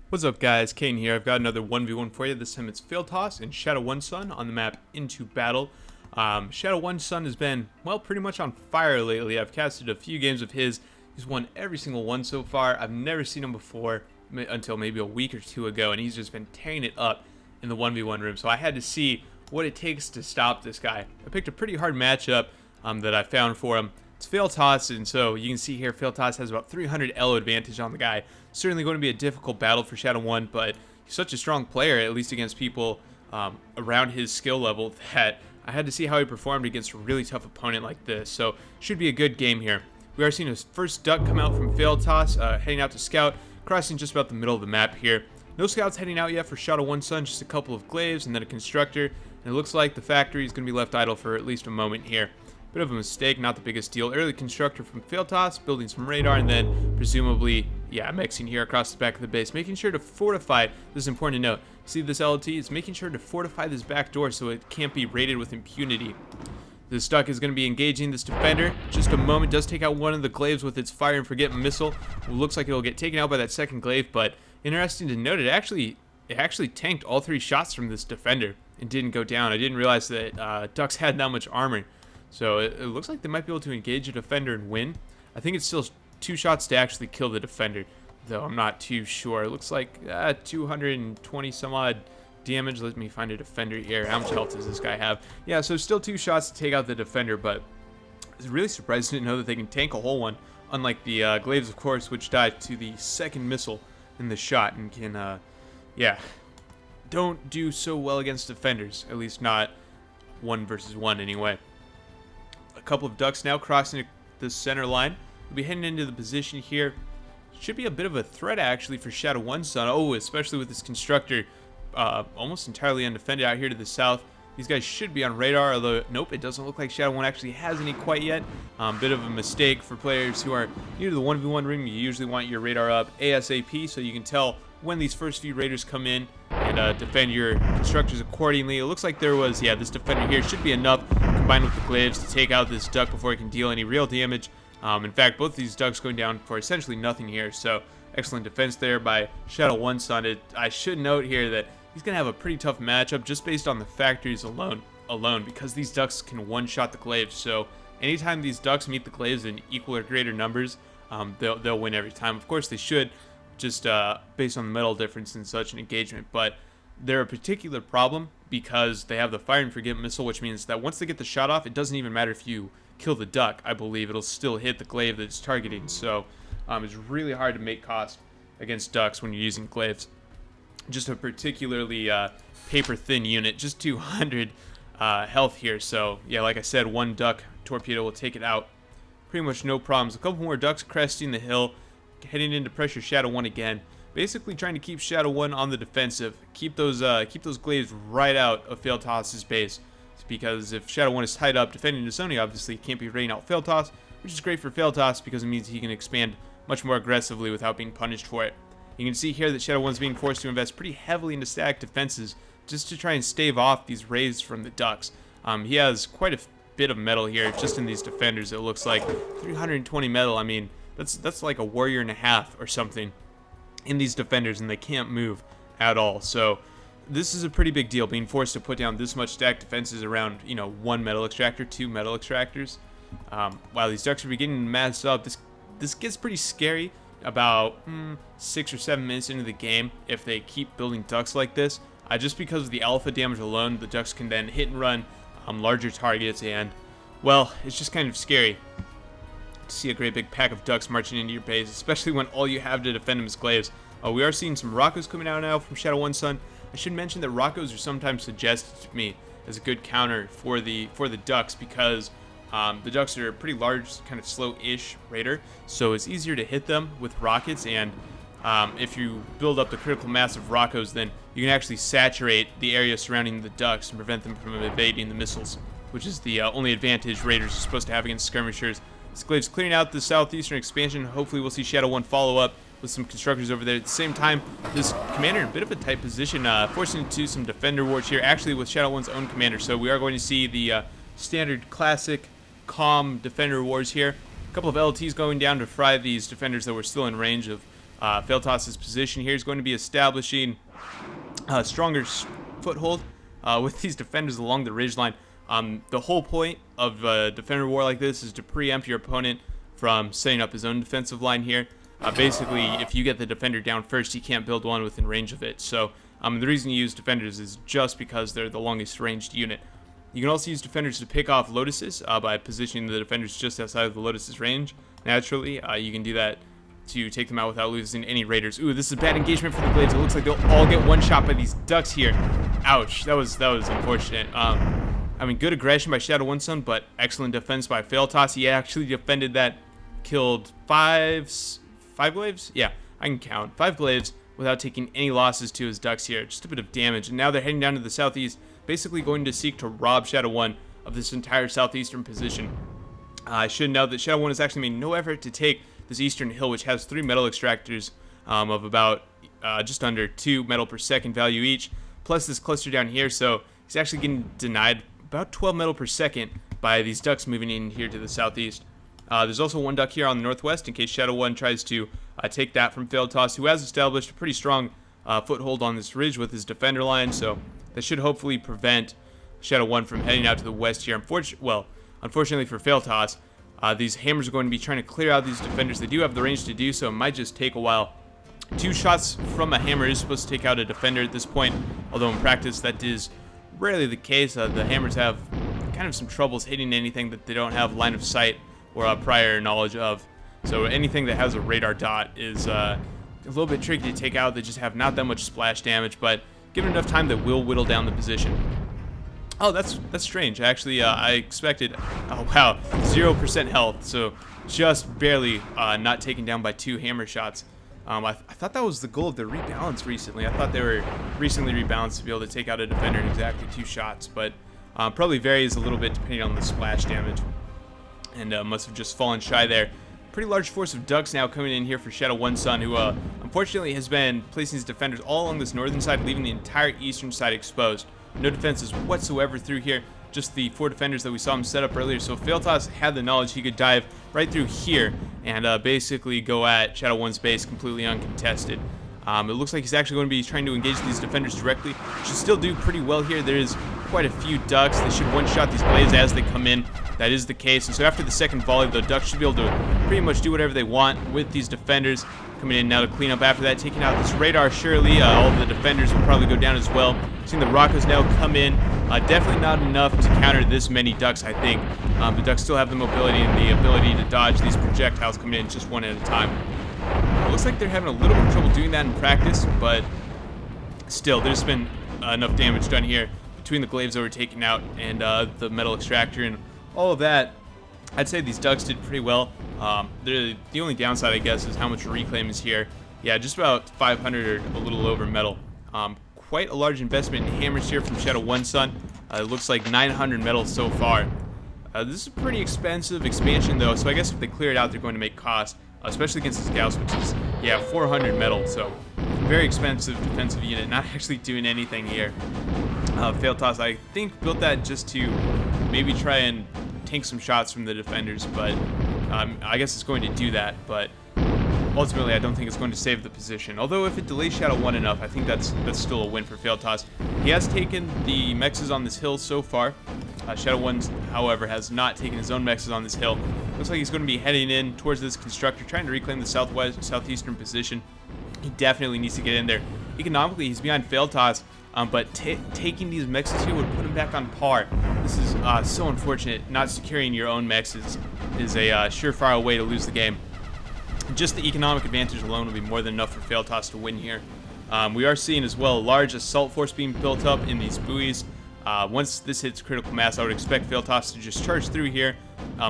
What's up guys, Kane here. I've got another 1v1 for you. This time it's Fealthas and Shata1son on the map Into Battle. Shata1son has been, well, pretty much on fire lately. I've casted a few games of his. He's won every single one so far. I've never seen him before until maybe a week or two ago, and he's just been tearing it up in the 1v1 room. So I had to see what it takes to stop this guy. I picked a pretty hard matchup that I found for him. It's Fealthas, and so you can see here Fealthas has about 300 Elo advantage on the guy. Certainly going to be a difficult battle for Shata1, but he's such a strong player, at least against people around his skill level, that I had to see how he performed against a really tough opponent like this. So should be a good game here. We are seeing his first duck come out from Fealthas, heading out to scout, crossing just about the middle of the map here. No scouts heading out yet for Shata1son, just a couple of glaives and then a constructor, and it looks like the factory is going to be left idle for at least a moment here. Bit of a mistake, not the biggest deal. Early constructor from Fealthas, building some radar, and then presumably, mixing here across the back of the base, making sure to fortify. This is important to note. See this LT? It's making sure to fortify this back door so it can't be raided with impunity. This duck is going to be engaging this defender. Just a moment, does take out one of the glaives with its fire and forget missile. It looks like it'll get taken out by that second glaive, but interesting to note, it actually tanked all three shots from this defender and didn't go down. I didn't realize that ducks had that much armor. So it looks like they might be able to engage a defender and win. I think it's still 2 shots to actually kill the defender, though I'm not too sure. It looks like 220 some odd damage. Let me find a defender here. How much health does this guy have? Yeah, so still 2 shots to take out the defender, but it's really surprising to know that they can tank a whole one, unlike the glaives, of course, which died to the second missile in the shot and can, don't do so well against defenders, at least not 1 versus 1 anyway. A couple of ducks now crossing the center line. We'll be heading into the position here. Should be a bit of a threat actually for Shata1son. Oh, especially with this constructor almost entirely undefended out here to the south. These guys should be on radar, although nope, it doesn't look like Shata1 actually has any quite yet. Bit of a mistake for players who are new to the 1v1 room. You usually want your radar up ASAP so you can tell when these first few raiders come in and defend your constructors accordingly. It looks like there was, this defender here should be enough combined with the glaives to take out this duck before it can deal any real damage. In fact, both these ducks going down for essentially nothing here, so excellent defense there by Shata1son. I should note here that he's going to have a pretty tough matchup just based on the factories alone because these ducks can one-shot the glaives, so anytime these ducks meet the glaives in equal or greater numbers, they'll win every time. Of course, they should, just based on the metal difference in such an engagement, but they're a particular problem because they have the fire and forget missile, which means that once they get the shot off, it doesn't even matter if you kill the duck. I believe it'll still hit the glaive that it's targeting, so it's really hard to make cost against ducks when you're using glaives. Just a particularly paper thin unit, just 200 health here, so like I said, 1 duck torpedo will take it out. Pretty much no problems. A couple more ducks cresting the hill, heading into pressure Shata1 again. Basically trying to keep Shata1 on the defensive, keep those glaives right out of Fealthas' base, because if Shata1 is tied up defending his own, he obviously can't be raiding out Fealthas, which is great for Fealthas because it means he can expand much more aggressively without being punished for it. You can see here that Shata1 is being forced to invest pretty heavily into static defenses just to try and stave off these raids from the ducks. He has quite a bit of metal here just in these defenders. It looks like 320 metal. I mean, that's like a warrior and a half or something in these defenders, and they can't move at all. So this is a pretty big deal, being forced to put down this much stacked defenses around 1 metal extractor, 2 metal extractors. While these ducks are beginning to mass up, this gets pretty scary about 6 or 7 minutes into the game if they keep building ducks like this. Just because of the alpha damage alone, the ducks can then hit and run larger targets, and well, it's just kind of scary to see a great big pack of ducks marching into your base, especially when all you have to defend them is glaives. We are seeing some Rockos coming out now from Shata1son. I should mention that Rockos are sometimes suggested to me as a good counter for the ducks because the ducks are a pretty large, kind of slow-ish raider, so it's easier to hit them with rockets, and if you build up the critical mass of Rockos, then you can actually saturate the area surrounding the ducks and prevent them from evading the missiles, which is the only advantage raiders are supposed to have against skirmishers. This glaive's clearing out the southeastern expansion. Hopefully we'll see Shata1 follow up with some constructors over there. At the same time, this commander in a bit of a tight position, forcing into some defender wars here, actually with Shata1's own commander. So we are going to see the standard classic calm defender wars here. A couple of LTs going down to fry these defenders that were still in range of Fealthas' position here is going to be establishing a stronger foothold with these defenders along the ridgeline. The whole point of a defender war like this is to preempt your opponent from setting up his own defensive line here. Basically, if you get the defender down first, he can't build one within range of it. So the reason you use defenders is just because they're the longest ranged unit. You can also use defenders to pick off lotuses by positioning the defenders just outside of the lotus's range. Naturally, you can do that to take them out without losing any raiders. Ooh, this is a bad engagement for the blades. It looks like they'll all get one shot by these ducks here. Ouch, that was unfortunate. I mean, good aggression by Shata1son, but excellent defense by Fealthas. He actually defended that, killed five glaives? Yeah, I can count. 5 glaives without taking any losses to his ducks here. Just a bit of damage. And now they're heading down to the southeast, basically going to seek to rob Shata1 of this entire southeastern position. I should note that Shata1 has actually made no effort to take this eastern hill, which has 3 metal extractors of about just under 2 metal per second value each, plus this cluster down here. So he's actually getting denied about 12 metal per second by these ducks moving in here to the southeast. There's also 1 duck here on the northwest in case Shata1 tries to take that from Fealthas, who has established a pretty strong foothold on this ridge with his defender line, so that should hopefully prevent Shata1 from heading out to the west here. Unfortunately for Fealthas, these hammers are going to be trying to clear out these defenders. They do have the range to do so. It might just take a while. 2 shots from a hammer is supposed to take out a defender at this point, although in practice that is rarely the case. The hammers have kind of some troubles hitting anything that they don't have line of sight or prior knowledge of. So anything that has a radar dot is a little bit tricky to take out. They just have not that much splash damage, but given enough time, that will whittle down the position. Oh, that's strange. Actually, I expected, oh wow, 0% health, so just barely not taken down by 2 hammer shots. I thought that was the goal of the rebalance recently. I thought they were recently rebalanced to be able to take out a defender in exactly 2 shots, but probably varies a little bit depending on the splash damage, and must have just fallen shy there. Pretty large force of ducks now coming in here for Shata1son, who unfortunately has been placing his defenders all along this northern side, leaving the entire eastern side exposed. No defenses whatsoever through here, just the 4 defenders that we saw him set up earlier. So Fealthas had the knowledge he could dive right through here and basically go at Shata1's base completely uncontested. It looks like he's actually going to be trying to engage these defenders directly. Should still do pretty well here. There is quite a few ducks. They should one-shot these blades as they come in. That is the case. And so after the second volley, the ducks should be able to pretty much do whatever they want with these defenders. Coming in now to clean up after that, taking out this radar surely. All of the defenders will probably go down as well. Seeing the rockets now come in. Definitely not enough to counter this many ducks, I think. The ducks still have the mobility and the ability to dodge these projectiles coming in just one at a time. It looks like they're having a little bit of trouble doing that in practice, but still, there's been enough damage done here between the glaives that were taken out and the metal extractor and all of that. I'd say these ducks did pretty well. The only downside, I guess, is how much reclaim is here. Yeah, just about 500 or a little over metal. Quite a large investment in hammers here from Shata1son. It looks like 900 metal so far. This is a pretty expensive expansion, though, so I guess if they clear it out, they're going to make cost, especially against the scouts, which is, yeah, 400 metal, so very expensive defensive unit, not actually doing anything here. Fealthas, I think, built that just to maybe try and tank some shots from the defenders, but I guess it's going to do that, but ultimately I don't think it's going to save the position. Although if it delays Shata1 enough, I think that's still a win for Fealthas. He has taken the mexes on this hill so far. Shata1, however, has not taken his own mexes on this hill. Looks like he's going to be heading in towards this constructor, trying to reclaim the southeastern position. He definitely needs to get in there. Economically, he's behind Fealthas, but taking these mexes here would put him back on par. This is so unfortunate. Not securing your own mexes is a surefire way to lose the game. Just the economic advantage alone will be more than enough for Fealthas to win here. We are seeing as well a large assault force being built up in these buoys. Once this hits critical mass, I would expect Fealthas to just charge through here.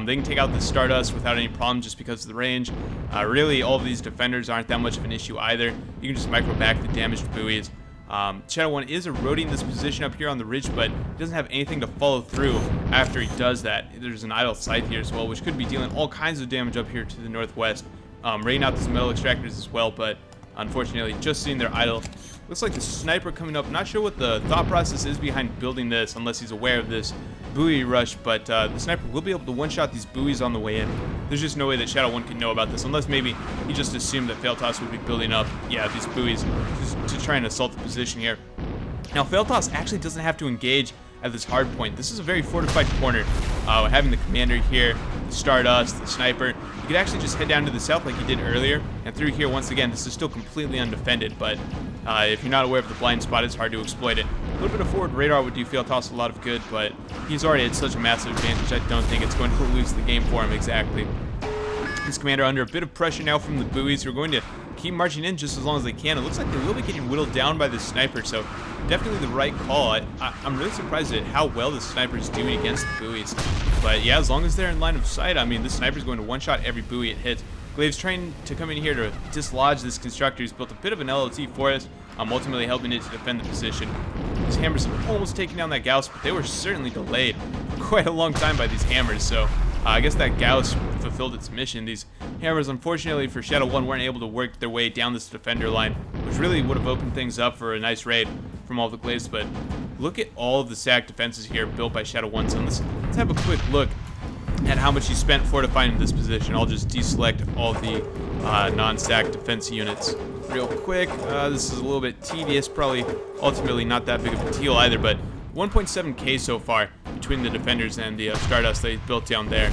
They can take out the Stardust without any problem just because of the range. Really, all of these defenders aren't that much of an issue either. You can just micro back the damaged buoys. Shata1 is eroding this position up here on the ridge, but he doesn't have anything to follow through after he does that. There's an idle scythe here as well, which could be dealing all kinds of damage up here to the northwest. Raining out these metal extractors as well, but Unfortunately, just seeing their idol. Looks like the sniper coming up. Not sure what the thought process is behind building this, unless he's aware of this buoy rush, but the sniper will be able to one-shot these buoys on the way in. There's just no way that Shata1 can know about this, unless maybe he just assumed that Fealthas would be building up, these buoys to try and assault the position here. Now, Fealthas actually doesn't have to engage at this hard point. This is a very fortified corner. Having the commander here, the Stardust, the sniper, you could actually just head down to the south like you did earlier, and through here, once again, this is still completely undefended, but if you're not aware of the blind spot, it's hard to exploit it. A little bit of forward radar would do Fealthas a lot of good, but he's already at such a massive advantage, I don't think it's going to lose the game for him exactly. This commander under a bit of pressure now from the buoys, who are going to keep marching in just as long as they can. It looks like they will be getting whittled down by the sniper, so definitely the right call. I'm really surprised at how well the sniper is doing against the buoys. But yeah, as long as they're in line of sight, I mean, this sniper is going to one-shot every buoy it hits. Glaive's trying to come in here to dislodge this constructor. He's built a bit of an LLT for us, ultimately helping it to defend the position. These hammers have almost taken down that Gauss, but they were certainly delayed for quite a long time by these hammers, so I guess that Gauss fulfilled its mission. These hammers, unfortunately for Shata1, weren't able to work their way down this defender line, which really would have opened things up for a nice raid from all the Glaives, but look at all of the sack defenses here built by Shata1son. Let's have a quick look at how much he spent fortifying this position. I'll just deselect all the non-stack defense units real quick. This is a little bit tedious, probably ultimately not that big of a deal either, but 1.7k so far between the defenders and the Stardust they built down there.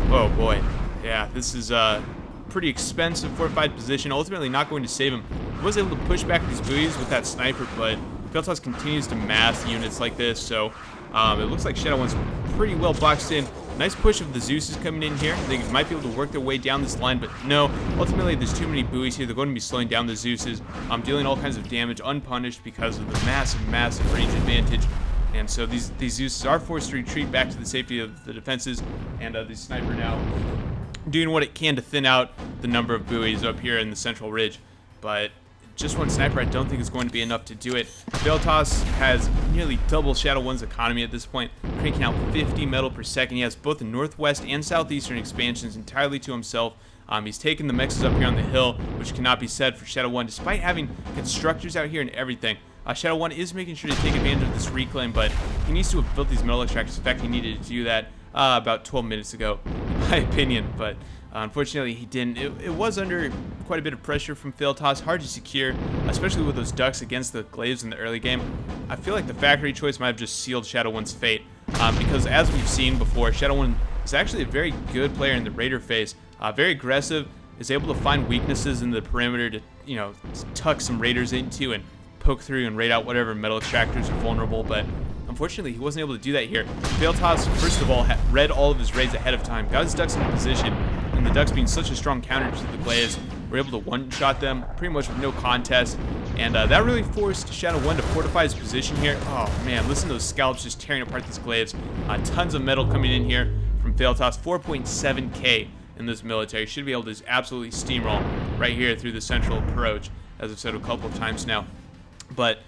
Oh boy, yeah, this is a pretty expensive fortified position, ultimately not going to save him. He was able to push back these buoys with that sniper, but Fealthas continues to mass units like this, so it looks like Shata1's pretty well boxed in. Nice push of the Zeus is coming in here. They might be able to work their way down this line, but no. Ultimately, there's too many buoys here. They're going to be slowing down the Zeuses, dealing all kinds of damage unpunished because of the massive range advantage. And so these Zeuses are forced to retreat back to the safety of the defenses, and the sniper now doing what it can to thin out the number of buoys up here in the central ridge. But just one sniper I don't think is going to be enough to do it. Fealthas has nearly double Shata1's economy at this point, cranking out 50 metal per second. He has both the northwest and southeastern expansions entirely to himself. He's taken the mexes up here on the hill, which cannot be said for Shata1, despite having constructors out here and everything. Shata1 is making sure to take advantage of this reclaim, but he needs to have built these metal extractors. In fact, he needed to do that about 12 minutes ago, in my opinion, but unfortunately he didn't. It was under quite a bit of pressure from Fealthas, hard to secure, especially with those ducks against the Glaives in the early game. I feel like the factory choice might have just sealed Shata1's fate, because as we've seen before, Shata1 is actually a very good player in the Raider phase, very aggressive, is able to find weaknesses in the perimeter to, tuck some Raiders into and poke through and raid out whatever metal extractors are vulnerable, but unfortunately he wasn't able to do that here. Fealthas, first of all, read all of his raids ahead of time, got his ducks in position, and the ducks being such a strong counter to the Glaives, were able to one-shot them pretty much with no contest, and that really forced Shata1 to fortify his position here. Oh man, listen to those scallops just tearing apart these Glaives. Tons of metal coming in here from Fealthas, 4.7k in this military. Should be able to absolutely steamroll right here through the central approach, as I've said a couple of times now. But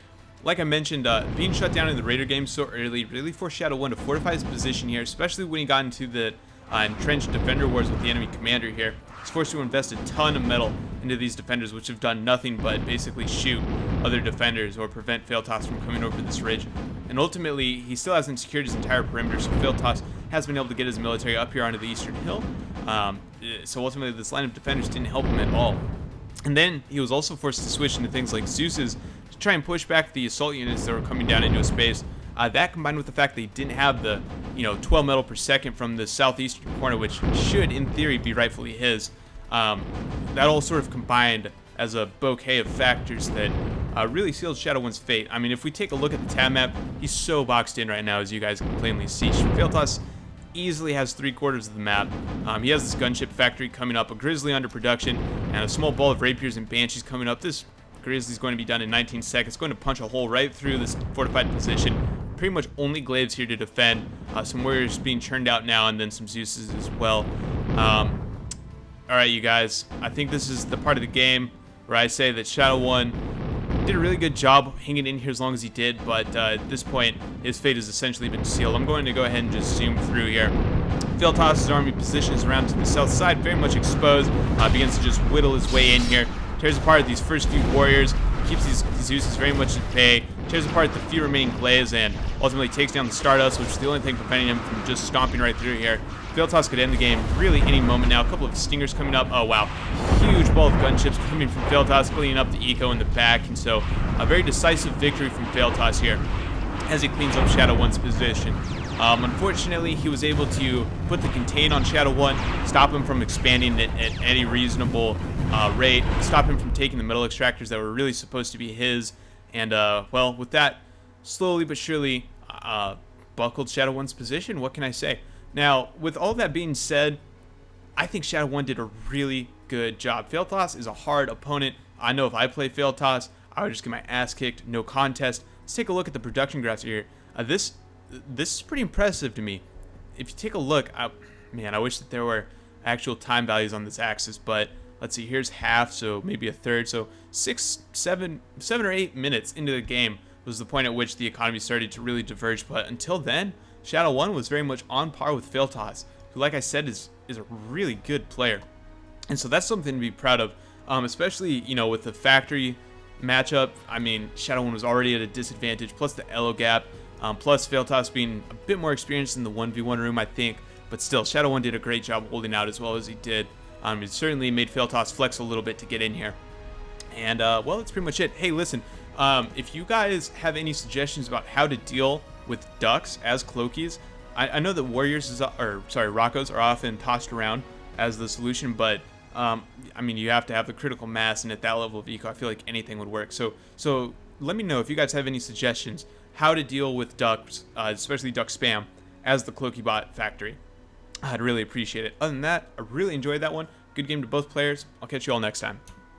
like I mentioned, being shut down in the Raider game so early really forced Shata1 to fortify his position here, especially when he got into the entrenched defender wars with the enemy commander here. He's forced to invest a ton of metal into these defenders, which have done nothing but basically shoot other defenders or prevent Fealthas from coming over this ridge. And ultimately, he still hasn't secured his entire perimeter, so Fealthas has been able to get his military up here onto the eastern hill. So ultimately, this line of defenders didn't help him at all. And then he was also forced to switch into things like Zeus's to try and push back the assault units that were coming down into his space. That combined with the fact that he didn't have the 12 metal per second from the southeastern corner, which should in theory be rightfully his, that all sort of combined as a bouquet of factors that really sealed Shata1's fate. I mean, if we take a look at the tab map, he's so boxed in right now, as you guys can plainly see. Fealthas easily has 3/4 of the map. He has this gunship factory coming up, a Grizzly under production, and a small ball of Rapiers and Banshees coming up. This Grizzly's going to be done in 19 seconds, going to punch a hole right through this fortified position. Pretty much only Glaives here to defend. Some warriors being churned out now, and then some Zeuses as well. Alright, you guys, I think this is the part of the game where I say that Shata1 did a really good job hanging in here as long as he did, but at this point, his fate has essentially been sealed. I'm going to go ahead and just zoom through here. Fealthas' army position is around to the south side, very much exposed. Begins to just whittle his way in here. tears apart these first few warriors, keeps these Zeus's very much at bay, tears apart the few remaining glaives, and ultimately takes down the Stardust, which is the only thing preventing him from just stomping right through here. Fealthas could end the game really any moment now. A couple of stingers coming up. Oh, wow. Huge ball of gunships coming from Fealthas, cleaning up the eco in the back, and so a very decisive victory from Fealthas here as he cleans up Shata1son's position. Unfortunately, he was able to put the contain on Shata1, stop him from expanding at any reasonable rate, stop him from taking the metal extractors that were really supposed to be his, and, well, with that, slowly but surely buckled Shata1son's position. What can I say? Now, with all that being said, I think Shata1 did a really good job. Fealthas is a hard opponent. I know if I play Fealthas, I would just get my ass kicked, no contest. Let's take a look at the production graphs here. This is pretty impressive to me. If you take a look, man, I wish that there were actual time values on this axis, but let's see, here's half, so maybe a third. So 7 or 8 minutes into the game was the point at which the economy started to really diverge, but until then, Shata1 was very much on par with Fealthas, who, like I said, is a really good player. And so that's something to be proud of, especially, you know, with the factory matchup. I mean, Shata1 was already at a disadvantage, plus the elo gap, plus Fealthas being a bit more experienced in the 1v1 room, I think. But still, Shata1 did a great job holding out as well as he did. It certainly made Fealthas flex a little bit to get in here. And, well, that's pretty much it. Hey, listen, if you guys have any suggestions about how to deal with ducks as Cloakies, I know that Rockos are often tossed around as the solution, but I mean, you have to have the critical mass, and at that level of eco, I feel like anything would work. So let me know if you guys have any suggestions how to deal with ducks, especially duck spam, as the Cloaky bot factory. I'd really appreciate it. Other than that, I really enjoyed that one. Good game to both players. I'll catch you all next time.